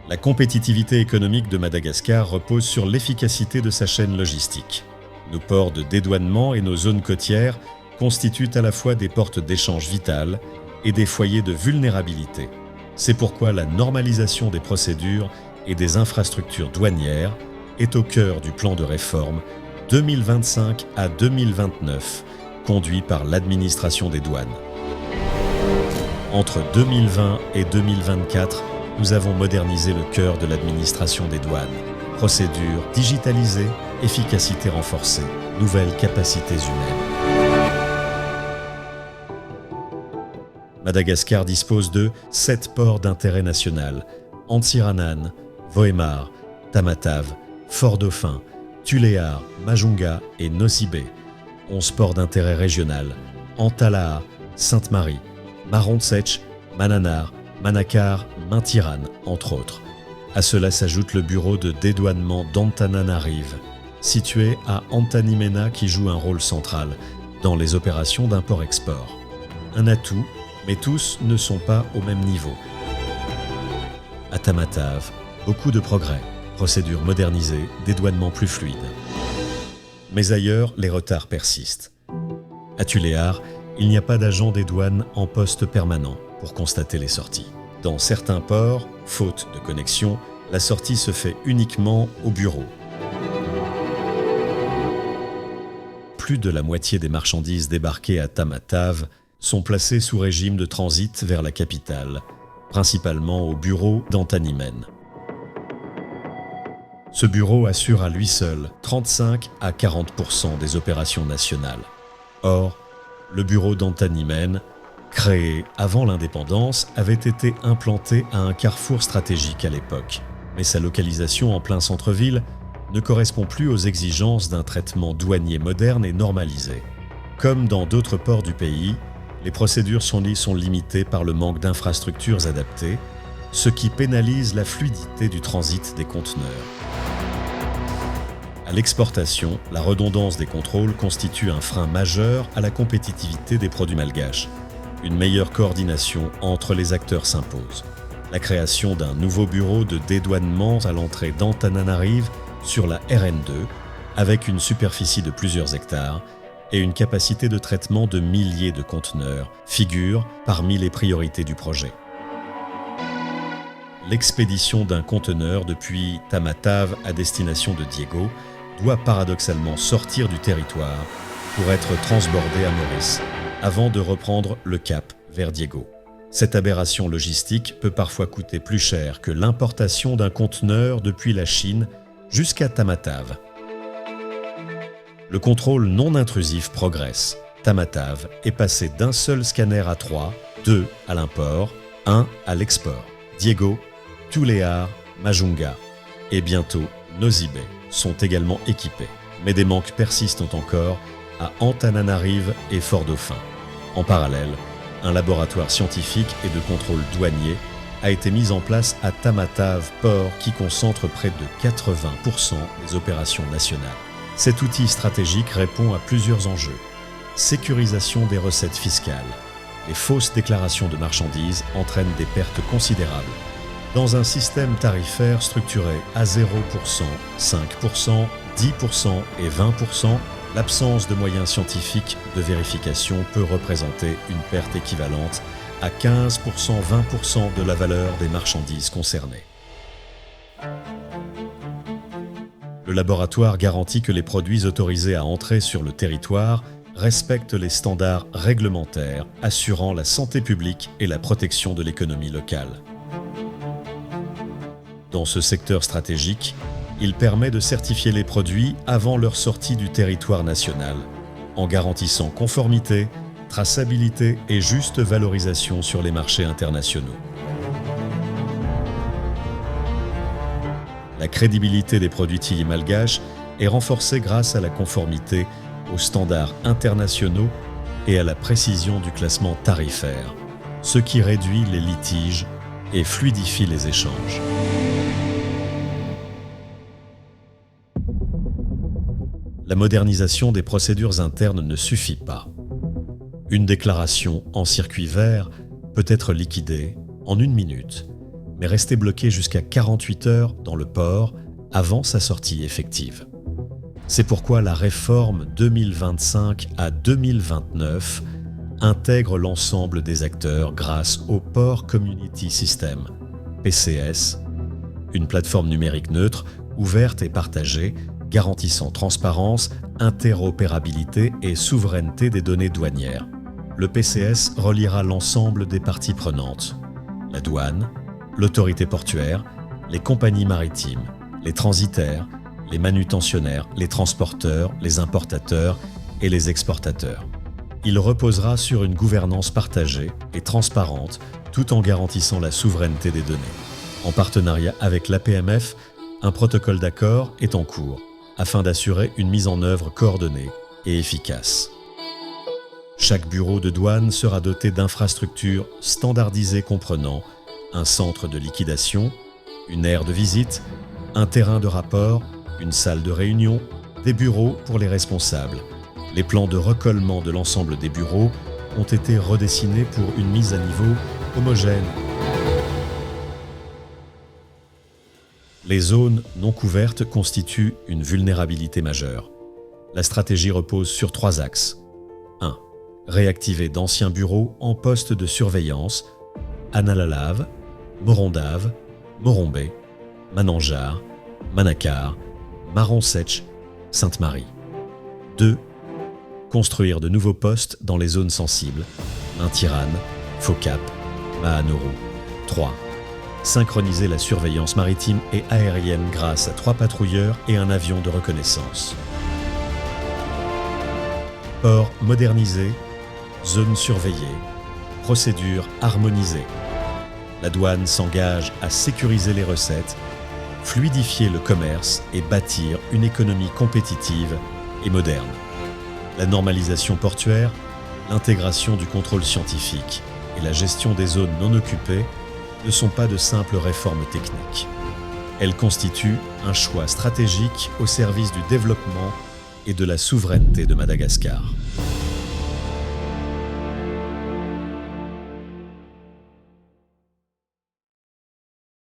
La compétitivité économique de Madagascar repose sur l'efficacité de sa chaîne logistique. Nos ports de dédouanement et nos zones côtières constituent à la fois des portes d'échange vitales et des foyers de vulnérabilité. C'est pourquoi la normalisation des procédures et des infrastructures douanières est au cœur du plan de réforme 2025 à 2029, conduit par l'administration des douanes. Entre 2020 et 2024, nous avons modernisé le cœur de l'administration des douanes. Procédures digitalisées, efficacité renforcée, nouvelles capacités humaines. Madagascar dispose de 7 ports d'intérêt national: Antsiranan, Vohemar, Tamatave, Fort-Dauphin, Tuléar, Majunga et Nosy Be. 11 ports d'intérêt régional: Antalaha, Sainte-Marie, Marontsetch, Mananar, Manakar, Maintiran, entre autres. À cela s'ajoute le bureau de dédouanement d'Antananarive, situé à Antanimena, qui joue un rôle central dans les opérations d'import-export. Un atout, mais tous ne sont pas au même niveau. À Tamatave, beaucoup de progrès, procédures modernisées, dédouanement plus fluide. Mais ailleurs, les retards persistent. À Tuléar, il n'y a pas d'agent des douanes en poste permanent pour constater les sorties. Dans certains ports, faute de connexion, la sortie se fait uniquement au bureau. Plus de la moitié des marchandises débarquées à Tamatave sont placées sous régime de transit vers la capitale, principalement au bureau d'Antanimen. Ce bureau assure à lui seul 35 à 40% des opérations nationales. Or, le bureau d'Antanimen, créé avant l'indépendance, avait été implanté à un carrefour stratégique à l'époque. Mais sa localisation en plein centre-ville ne correspond plus aux exigences d'un traitement douanier moderne et normalisé. Comme dans d'autres ports du pays, les procédures sont limitées par le manque d'infrastructures adaptées, ce qui pénalise la fluidité du transit des conteneurs. À l'exportation, la redondance des contrôles constitue un frein majeur à la compétitivité des produits malgaches. Une meilleure coordination entre les acteurs s'impose. La création d'un nouveau bureau de dédouanement à l'entrée d'Antananarive sur la RN2, avec une superficie de plusieurs hectares et une capacité de traitement de milliers de conteneurs, figure parmi les priorités du projet. L'expédition d'un conteneur depuis Tamatave à destination de Diego doit paradoxalement sortir du territoire pour être transbordé à Maurice, avant de reprendre le cap vers Diego. Cette aberration logistique peut parfois coûter plus cher que l'importation d'un conteneur depuis la Chine jusqu'à Tamatave. Le contrôle non intrusif progresse. Tamatave est passé d'un seul scanner à 3, 2 à l'import, 1 à l'export. Diego, Tuléar, Majunga et bientôt Nosy Be sont également équipés. Mais des manques persistent encore à Antananarive et Fort-Dauphin. En parallèle, un laboratoire scientifique et de contrôle douanier a été mis en place à Tamatave, port qui concentre près de 80% des opérations nationales. Cet outil stratégique répond à plusieurs enjeux. Sécurisation des recettes fiscales. Les fausses déclarations de marchandises entraînent des pertes considérables. Dans un système tarifaire structuré à 0%, 5%, 10% et 20%, l'absence de moyens scientifiques de vérification peut représenter une perte équivalente à 15%, 20% de la valeur des marchandises concernées. Le laboratoire garantit que les produits autorisés à entrer sur le territoire respectent les standards réglementaires assurant la santé publique et la protection de l'économie locale. Dans ce secteur stratégique, il permet de certifier les produits avant leur sortie du territoire national, en garantissant conformité, traçabilité et juste valorisation sur les marchés internationaux. La crédibilité des produits Tilly malgaches est renforcée grâce à la conformité aux standards internationaux et à la précision du classement tarifaire, ce qui réduit les litiges et fluidifie les échanges. La modernisation des procédures internes ne suffit pas. Une déclaration en circuit vert peut être liquidée en 1 minute, mais restait bloqué jusqu'à 48 heures dans le port avant sa sortie effective. C'est pourquoi la réforme 2025 à 2029 intègre l'ensemble des acteurs grâce au Port Community System, PCS, une plateforme numérique neutre, ouverte et partagée, garantissant transparence, interopérabilité et souveraineté des données douanières. Le PCS reliera l'ensemble des parties prenantes, la douane, l'autorité portuaire, les compagnies maritimes, les transitaires, les manutentionnaires, les transporteurs, les importateurs et les exportateurs. Il reposera sur une gouvernance partagée et transparente tout en garantissant la souveraineté des données. En partenariat avec l'APMF, un protocole d'accord est en cours afin d'assurer une mise en œuvre coordonnée et efficace. Chaque bureau de douane sera doté d'infrastructures standardisées comprenant un centre de liquidation, une aire de visite, un terrain de rapport, une salle de réunion, des bureaux pour les responsables. Les plans de recollement de l'ensemble des bureaux ont été redessinés pour une mise à niveau homogène. Les zones non couvertes constituent une vulnérabilité majeure. La stratégie repose sur 3 axes. 1. Réactiver d'anciens bureaux en poste de surveillance, Analalave, Morondave, Morombé, Mananjar, Manakar, Maronsech, Sainte-Marie. 2. Construire de nouveaux postes dans les zones sensibles, Maintirane, Focap, Mahanoru. 3. Synchroniser la surveillance maritime et aérienne grâce à 3 patrouilleurs et un avion de reconnaissance. Port modernisé, zone surveillée, procédure harmonisée. La douane s'engage à sécuriser les recettes, fluidifier le commerce et bâtir une économie compétitive et moderne. La normalisation portuaire, l'intégration du contrôle scientifique et la gestion des zones non occupées ne sont pas de simples réformes techniques. Elles constituent un choix stratégique au service du développement et de la souveraineté de Madagascar.